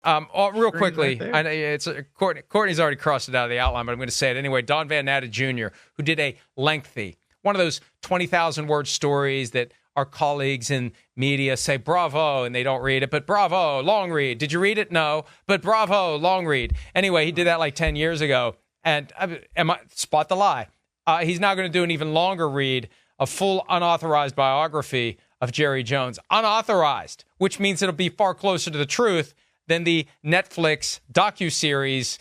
Real Screen quickly, right I there. know Courtney's already crossed it out of the outline, but I'm going to say it anyway. Don Van Natta Jr., who did a lengthy, one of those 20,000 word stories that our colleagues in media say bravo and they don't read it, but bravo, long read. Did you read it? No, but bravo, long read. Anyway, he did that like 10 years ago, and spot the lie. He's now going to do an even longer read, a full unauthorized biography of Jerry Jones. Unauthorized, which means it'll be far closer to the truth than the Netflix docuseries,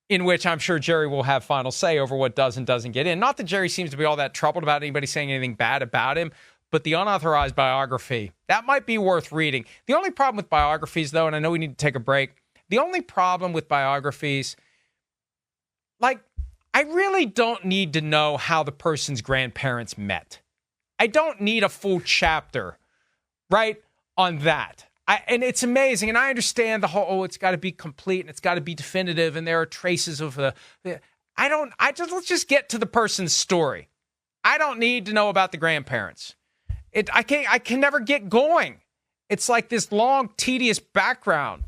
in which I'm sure Jerry will have final say over what does and doesn't get in. Not that Jerry seems to be all that troubled about anybody saying anything bad about him, but the unauthorized biography, that might be worth reading. The only problem with biographies, though, and I know we need to take a break, the only problem with biographies, like, I really don't need to know how the person's grandparents met. I don't need a full chapter, right, on that. And it's amazing, and I understand the whole, it's got to be complete, and it's got to be definitive, and there are traces of let's just get to the person's story. I don't need to know about the grandparents. I can never get going. It's like this long, tedious background,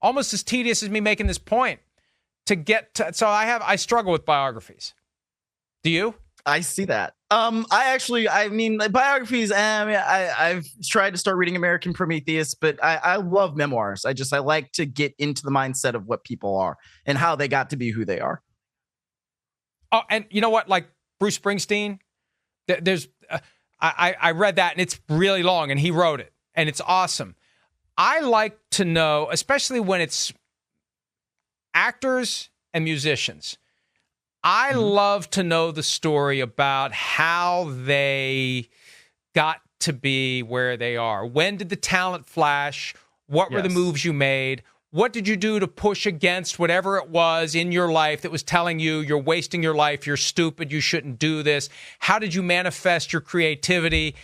almost as tedious as me making this point to get to. So I struggle with biographies. Do you? I see that. I mean, like, biographies. I've tried to start reading American Prometheus, but I love memoirs. I like to get into the mindset of what people are and how they got to be who they are. Oh, and you know what? Like Bruce Springsteen, I read that, and it's really long, and he wrote it, and it's awesome. I like to know, especially when it's actors and musicians, I love to know the story about how they got to be where they are. When did the talent flash? What were the moves you made? What did you do to push against whatever it was in your life that was telling you you're wasting your life, you're stupid, you shouldn't do this? How did you manifest your creativity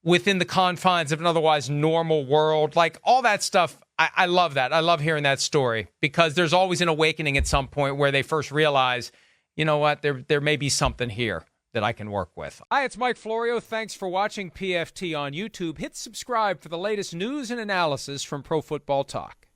within the confines of an otherwise normal world? Like all that stuff, I love that. I love hearing that story because there's always an awakening at some point where they first realize, you know what, there may be something here that I can work with. Hi, it's Mike Florio. Thanks for watching PFT on YouTube. Hit subscribe for the latest news and analysis from Pro Football Talk.